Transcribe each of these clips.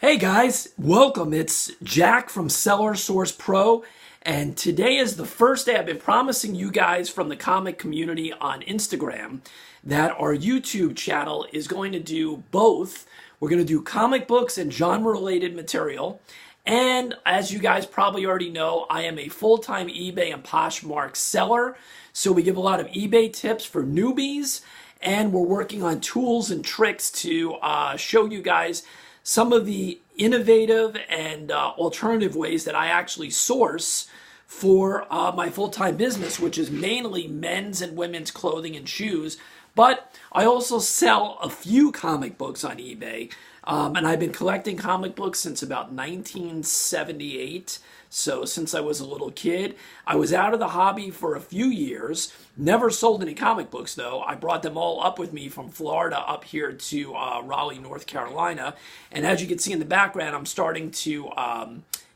Hey guys, welcome. It's Jack from Seller Source Pro, and today is the first day I've been promising you guys from the comic community on Instagram that our YouTube channel is going to do both. We're going to do comic books and genre-related material, and as you guys probably already know, I am a full-time eBay and Poshmark seller, so we give a lot of eBay tips for newbies, and we're working on tools and tricks to show you guys some of the innovative and alternative ways that I actually source for my full-time business, which is mainly men's and women's clothing and shoes. But I also sell a few comic books on eBay, and I've been collecting comic books since about 1978. So since I was a little kid, I was out of the hobby for a few years, never sold any comic books though. I brought them all up with me from Florida up here to Raleigh, North Carolina. And as you can see in the background, I'm starting to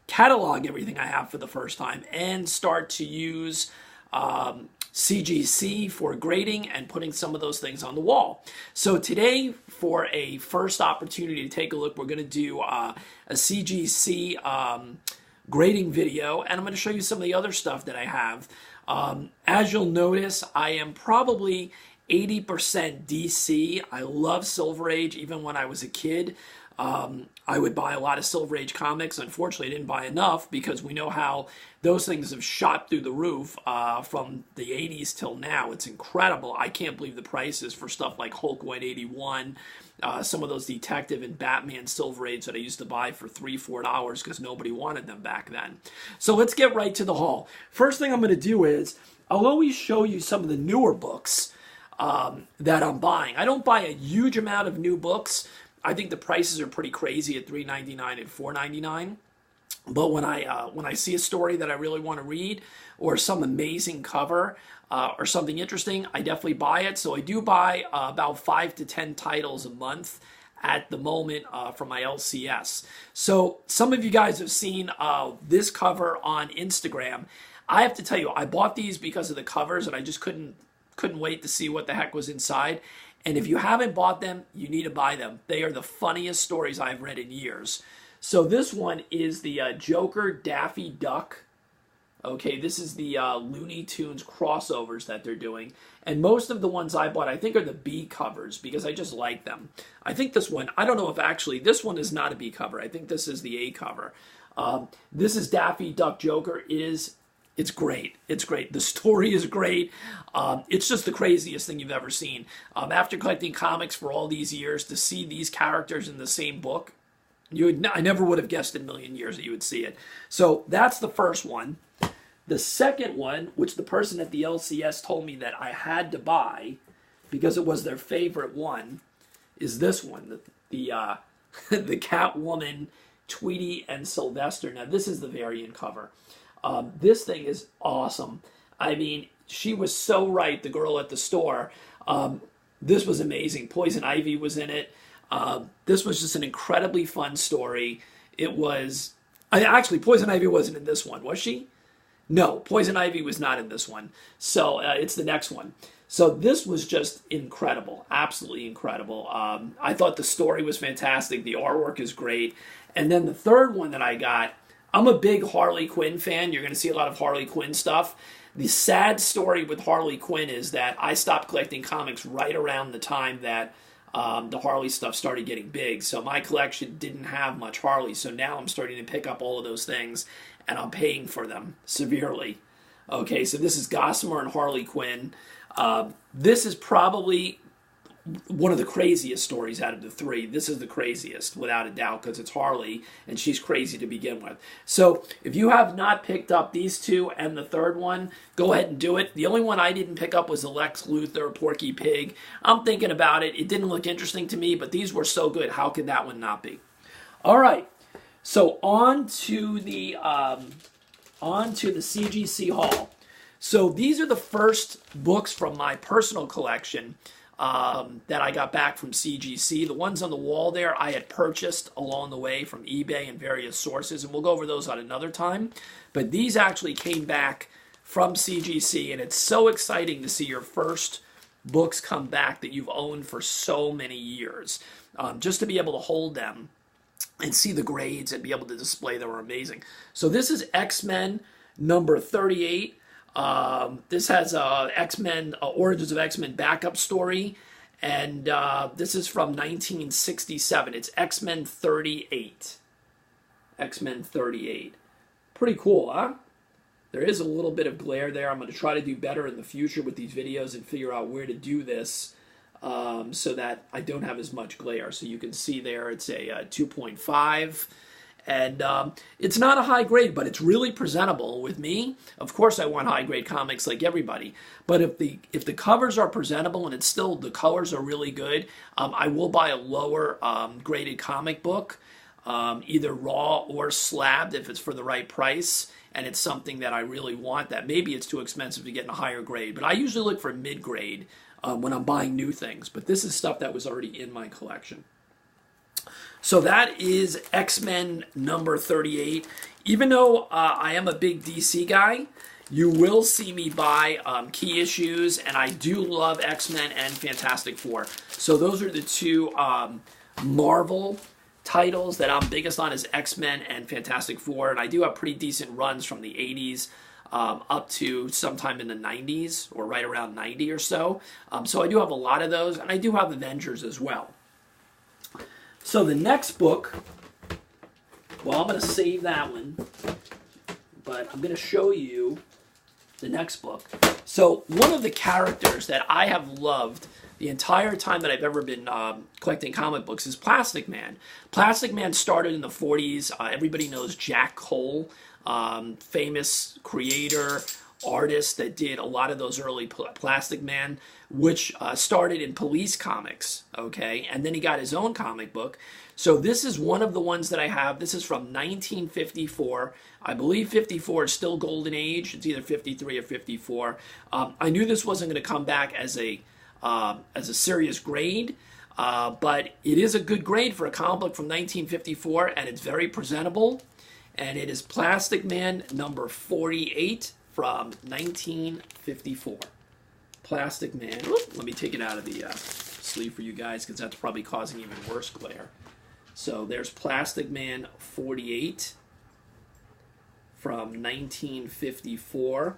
catalog everything I have for the first time and start to use CGC for grading and putting some of those things on the wall. So today, for a first opportunity to take a look, we're going to do a CGC grading video, and I'm going to show you some of the other stuff that I have. As you'll notice, I am probably 80% DC. I love Silver Age. Even when I was a kid, I would buy a lot of Silver Age comics. Unfortunately, I didn't buy enough because we know how those things have shot through the roof from the 80s till now. It's incredible. I can't believe the prices for stuff like Hulk 181, some of those Detective and Batman Silver Age that I used to buy for $3-4 because nobody wanted them back then. So let's get right to the haul. First thing I'm going to do is I'll always show you some of the newer books that I'm buying. I don't buy a huge amount of new books. I think the prices are pretty crazy at $3.99 and $4.99. But when I see a story that I really want to read, or some amazing cover, or something interesting, I definitely buy it. So I do buy about 5 to 10 titles a month at the moment from my LCS. So some of you guys have seen this cover on Instagram. I have to tell you, I bought these because of the covers, and I just couldn't wait to see what the heck was inside. And if you haven't bought them, you need to buy them. They are the funniest stories I've read in years. So this one is the Joker Daffy Duck. Okay, this is the Looney Tunes crossovers that they're doing. And most of the ones I bought, I think, are the B covers because I just like them. I think this one, I don't know if actually, this one is not a B cover. I think this is the A cover. This is Daffy Duck Joker. It's great. It's great. The story is great. It's just the craziest thing you've ever seen. After collecting comics for all these years, to see these characters in the same book, I never would have guessed in a million years that you would see it. So that's the first one. The second one, which the person at the LCS told me that I had to buy because it was their favorite one, is this one, the Catwoman, Tweety, and Sylvester. Now, this is the variant cover. This thing is awesome. I mean, she was so right, the girl at the store. This was amazing. Poison Ivy was in it. This was just an incredibly fun story. It was... Actually, Poison Ivy wasn't in this one, was she? No, Poison Ivy was not in this one. So it's the next one. So this was just incredible. Absolutely incredible. I thought the story was fantastic. The artwork is great. And then the third one that I got... I'm a big Harley Quinn fan. You're going to see a lot of Harley Quinn stuff. The sad story with Harley Quinn is that I stopped collecting comics right around the time that the Harley stuff started getting big. So my collection didn't have much Harley. So now I'm starting to pick up all of those things, and I'm paying for them severely. Okay, so this is Gossamer and Harley Quinn. This is probably one of the craziest stories out of the three. This is the craziest, without a doubt, because it's Harley, and she's crazy to begin with. So if you have not picked up these two and the third one, go ahead and do it. The only one I didn't pick up was the Lex Luthor, Porky Pig. I'm thinking about it. It didn't look interesting to me, but these were so good. How could that one not be? All right. So on to the CGC haul. So these are the first books from my personal collection that I got back from CGC. The ones on the wall there I had purchased along the way from eBay and various sources, and we'll go over those on another time. But these actually came back from CGC, and it's so exciting to see your first books come back that you've owned for so many years. Just to be able to hold them and see the grades and be able to display them are amazing. So this is X-Men number 38. This has X-Men, Origins of X-Men backup story, and this is from 1967. It's X-Men 38. X-Men 38. Pretty cool, huh? There is a little bit of glare there. I'm going to try to do better in the future with these videos and figure out where to do this so that I don't have as much glare. So you can see there it's a 2.5. And it's not a high grade, but it's really presentable. With me, of course, I want high grade comics like everybody. But if the covers are presentable and it's still the colors are really good, I will buy a lower graded comic book, either raw or slabbed if it's for the right price. And it's something that I really want, that maybe it's too expensive to get in a higher grade. But I usually look for mid-grade when I'm buying new things. But this is stuff that was already in my collection. So that is X-Men number 38. Even though I am a big DC guy, you will see me buy key issues. And I do love X-Men and Fantastic Four. So those are the two Marvel titles that I'm biggest on, is X-Men and Fantastic Four, and I do have pretty decent runs from the 80s up to sometime in the 90s, or right around 90 or so. So I do have a lot of those, and I do have Avengers as well. So the next book, well, I'm going to save that one, but I'm going to show you the next book. So one of the characters that I have loved the entire time that I've ever been collecting comic books is Plastic Man. Plastic Man started in the 40s. Everybody knows Jack Cole, famous creator, artist that did a lot of those early Plastic Man, which started in Police Comics, okay? And then he got his own comic book. So this is one of the ones that I have. This is from 1954. I believe 54 is still golden age. It's either 53 or 54. I knew this wasn't going to come back as a serious grade, but it is a good grade for a comic book from 1954, and it's very presentable. And it is Plastic Man number 48 from 1954. Plastic Man. Oops, let me take it out of the sleeve for you guys, because that's probably causing even worse glare. So there's Plastic Man 48 from 1954.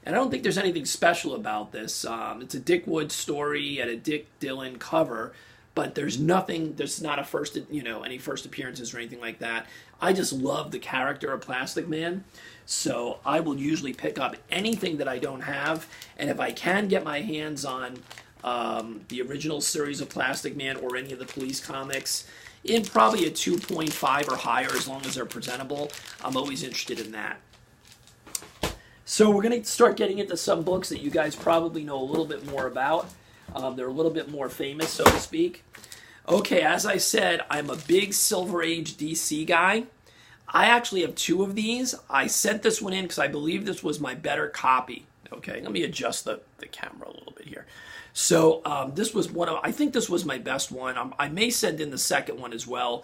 And I don't think there's anything special about this. It's a Dick Wood story and a Dick Dillon cover, but there's nothing, there's not a first, any first appearances or anything like that. I just love the character of Plastic Man, so I will usually pick up anything that I don't have, and if I can get my hands on the original series of Plastic Man or any of the Police comics, in probably a 2.5 or higher, as long as they're presentable, I'm always interested in that. So we're going to start getting into some books that you guys probably know a little bit more about. They're a little bit more famous, so to speak. Okay, as I said, I'm a big Silver Age DC guy. I actually have two of these. I sent this one in because I believe this was my better copy. Okay, let me adjust the camera a little bit here. So this was I think this was my best one. I may send in the second one as well.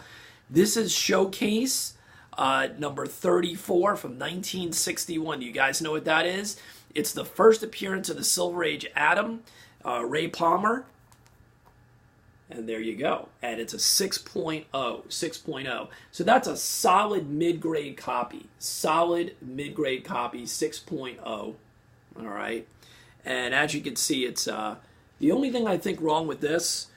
This is Showcase number 34 from 1961. Do you guys know what that is? It's the first appearance of the Silver Age Atom, Ray Palmer. And there you go. And it's a 6.0. So that's a solid mid-grade copy. Solid mid-grade copy, 6.0. All right. And as you can see, it's the only thing I think wrong with this,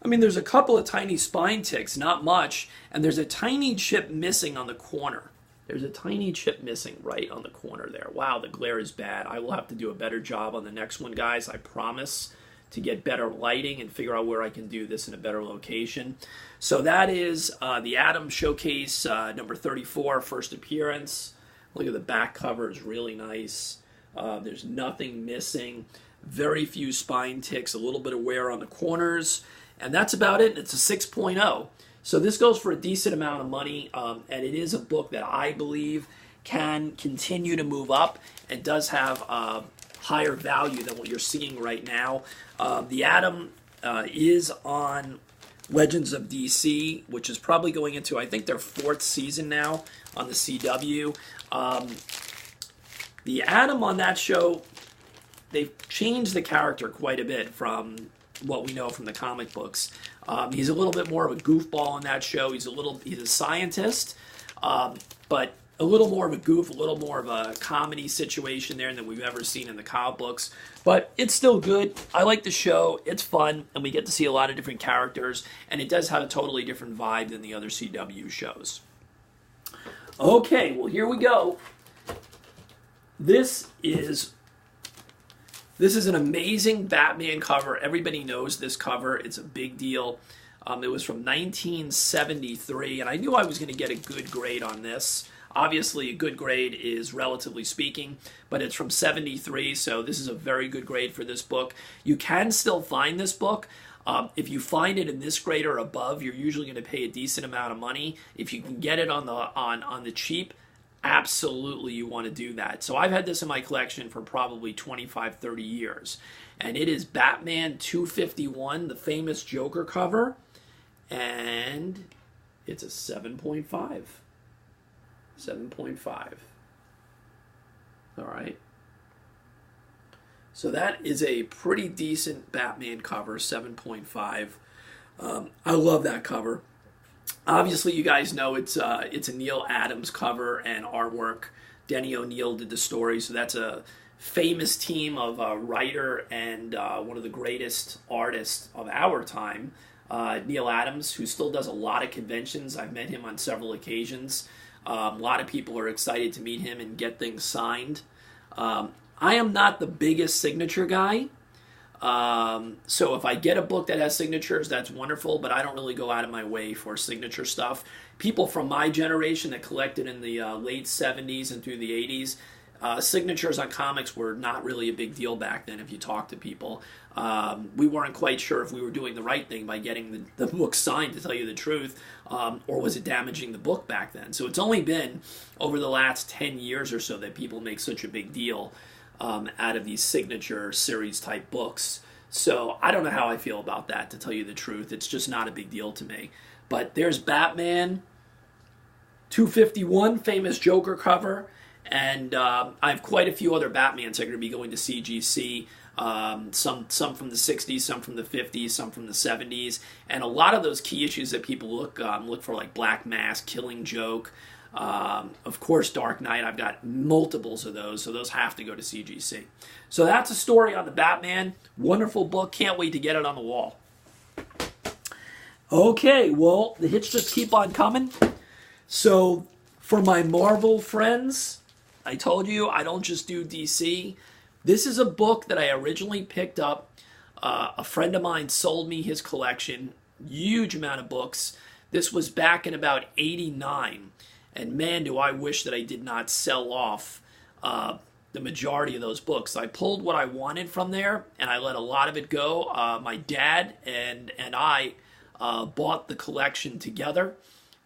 I mean, there's a couple of tiny spine ticks, not much, and there's a tiny chip missing on the corner. There's a tiny chip missing right on the corner there. Wow, the glare is bad. I will have to do a better job on the next one, guys. I promise, to get better lighting and figure out where I can do this in a better location. So that is the Atom Showcase number 34, first appearance. Look at the back cover. It's really nice. There's nothing missing. Very few spine ticks, a little bit of wear on the corners. And that's about it. It's a 6.0. So this goes for a decent amount of money. And it is a book that I believe can continue to move up and does have higher value than what you're seeing right now. The Atom is on Legends of DC, which is probably going into, I think, their 4th season now on the CW. The Atom on that show, they've changed the character quite a bit from what we know from the comic books. He's a little bit more of a goofball in that show. He's a scientist, but a little more of a goof, a little more of a comedy situation there than we've ever seen in the comic books. But it's still good. I like the show. It's fun, and we get to see a lot of different characters, and it does have a totally different vibe than the other CW shows. Okay, well, here we go. This is an amazing Batman cover. Everybody knows this cover. It's a big deal. It was from 1973, and I knew I was going to get a good grade on this. Obviously, a good grade is relatively speaking, but it's from 73, so this is a very good grade for this book. You can still find this book. If you find it in this grade or above, you're usually going to pay a decent amount of money. If you can get it on the cheap, absolutely you want to do that. So I've had this in my collection for probably 25, 30 years. And it is Batman 251, the famous Joker cover. And it's a 7.5. 7.5. All right. So that is a pretty decent Batman cover, 7.5. I love that cover. Obviously, you guys know it's a Neil Adams cover and artwork. Denny O'Neil did the story, so that's a famous team of a writer and one of the greatest artists of our time, Neil Adams, who still does a lot of conventions. I've met him on several occasions. A lot of people are excited to meet him and get things signed. I am not the biggest signature guy. So if I get a book that has signatures, that's wonderful, but I don't really go out of my way for signature stuff. People from my generation that collected in the late 70s and through the 80s, signatures on comics were not really a big deal back then if you talk to people. We weren't quite sure if we were doing the right thing by getting the book signed, to tell you the truth, or was it damaging the book back then. So it's only been over the last 10 years or so that people make such a big deal out of these signature series type books. So I don't know how I feel about that, to tell you the truth. It's just not a big deal to me. But there's Batman 251, famous Joker cover. And I have quite a few other Batmans that are going to be going to CGC. Some from the 60s, some from the 50s, some from the 70s. And a lot of those key issues that people look for, like Black Mask, Killing Joke, of course Dark Knight. I've got multiples of those, so those have to go to CGC. So that's a story on the Batman. Wonderful book. Can't wait to get it on the wall. Okay, well, the hits just keep on coming. So for my Marvel friends, I told you I don't just do DC. This is a book that I originally picked up. A friend of mine sold me his collection. Huge amount of books. This was back in about 89. And man, do I wish that I did not sell off the majority of those books. I pulled what I wanted from there, and I let a lot of it go. My dad and I bought the collection together.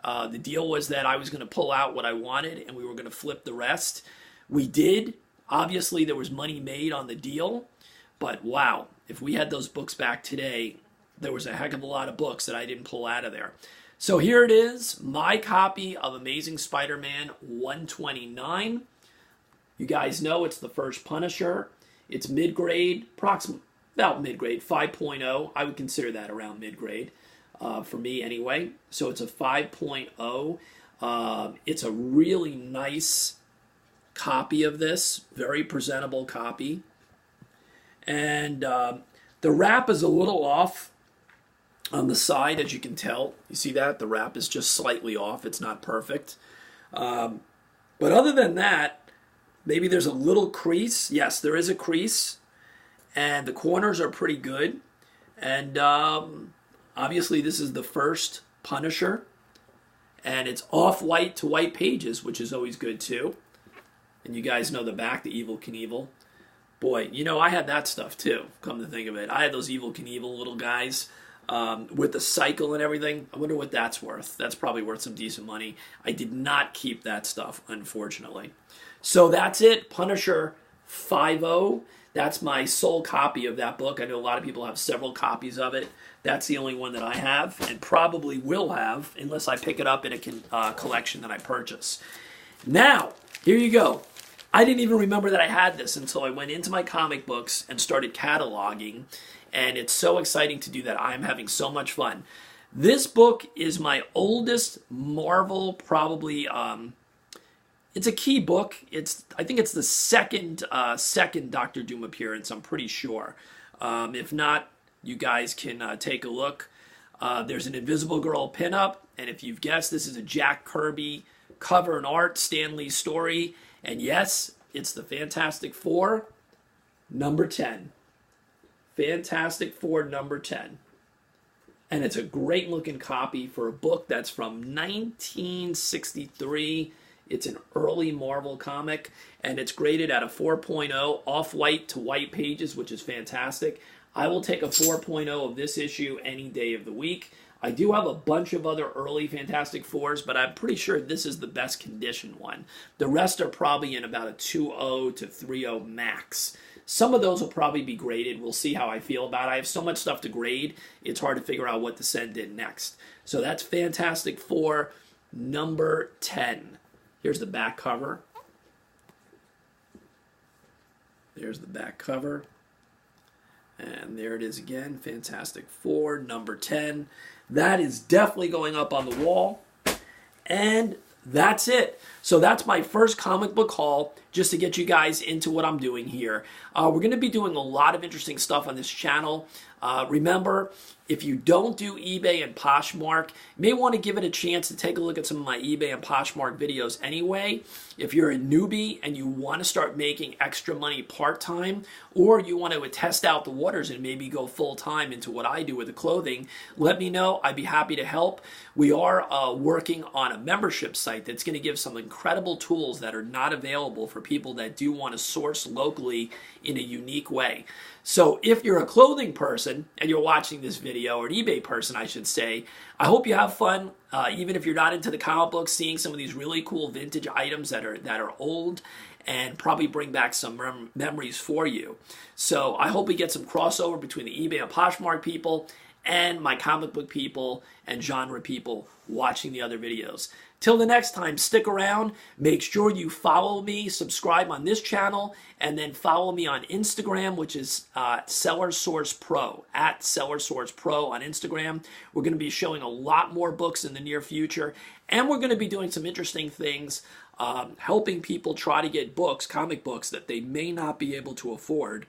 The deal was that I was going to pull out what I wanted, and we were going to flip the rest. We did. Obviously, there was money made on the deal, but wow, if we had those books back today, there was a heck of a lot of books that I didn't pull out of there. So here it is, my copy of Amazing Spider-Man 129. You guys know it's the first Punisher. It's mid-grade, about mid-grade, 5.0. I would consider that around mid-grade, for me anyway. So it's a 5.0. It's a really nice copy of this, very presentable copy. And the wrap is a little off on the side, as you can tell. You see that? The wrap is just slightly off. It's not perfect. But other than that, maybe there's a little crease. Yes, there is a crease. And the corners are pretty good. And obviously this is the first Punisher. And it's off-white to white pages, which is always good too. And you guys know the back, the Evil Knievel. Boy, you know, I had that stuff too, come to think of it. I had those Evil Knievel little guys with the cycle and everything. I wonder what that's worth. That's probably worth some decent money. I did not keep that stuff, unfortunately. So that's it, Punisher 5.0. That's my sole copy of that book. I know a lot of people have several copies of it. That's the only one that I have and probably will have unless I pick it up in a collection that I purchase. Now, here you go. I didn't even remember that I had this until I went into my comic books and started cataloging, and it's so exciting to do that. I'm having so much fun. This book is my oldest Marvel, probably. It's a key book. I think it's the second Doctor Doom appearance. I'm pretty sure. If not, you guys can take a look. There's an Invisible Girl pinup, and if you've guessed, this is a Jack Kirby cover and art Stan Lee story. And yes, it's the Fantastic Four, number 10. Fantastic Four, number 10. And it's a great looking copy for a book that's from 1963. It's an early Marvel comic, and it's graded at a 4.0, off-white to white pages, which is fantastic. I will take a 4.0 of this issue any day of the week. I do have a bunch of other early Fantastic Fours, but I'm pretty sure this is the best condition one. The rest are probably in about a 2.0 to 3.0 max. Some of those will probably be graded. We'll see how I feel about it. I have so much stuff to grade, it's hard to figure out what to send in next. So that's Fantastic Four, number 10. Here's the back cover. There's the back cover. And there it is again, Fantastic Four, number 10. That is definitely going up on the wall. And that's it. So that's my first comic book haul, just to get you guys into what I'm doing here. We're going to be doing a lot of interesting stuff on this channel. Remember, if you don't do eBay and Poshmark, you may want to give it a chance to take a look at some of my eBay and Poshmark videos anyway. If you're a newbie and you want to start making extra money part-time, or you want to test out the waters and maybe go full-time into what I do with the clothing, let me know. I'd be happy to help. We are working on a membership site that's going to give some incredible tools that are not available for people that do want to source locally in a unique way. So if you're a clothing person and you're watching this video, or an eBay person, I should say, I hope you have fun, even if you're not into the comic books, seeing some of these really cool vintage items that are old and probably bring back some memories for you. So I hope we get some crossover between the eBay and Poshmark people and my comic book people and genre people watching the other videos. Till the next time, stick around. Make sure you follow me, subscribe on this channel, and then follow me on Instagram, which is Seller Source Pro, at Seller Source Pro on Instagram. We're going to be showing a lot more books in the near future, and we're going to be doing some interesting things, helping people try to get books, comic books, that they may not be able to afford.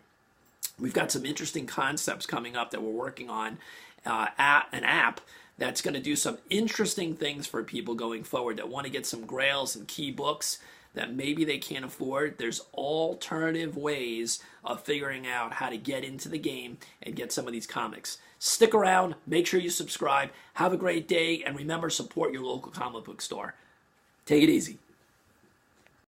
We've got some interesting concepts coming up that we're working on, at an app that's going to do some interesting things for people going forward that want to get some grails and key books that maybe they can't afford. There's alternative ways of figuring out how to get into the game and get some of these comics. Stick around, make sure you subscribe, have a great day, and remember, support your local comic book store. Take it easy.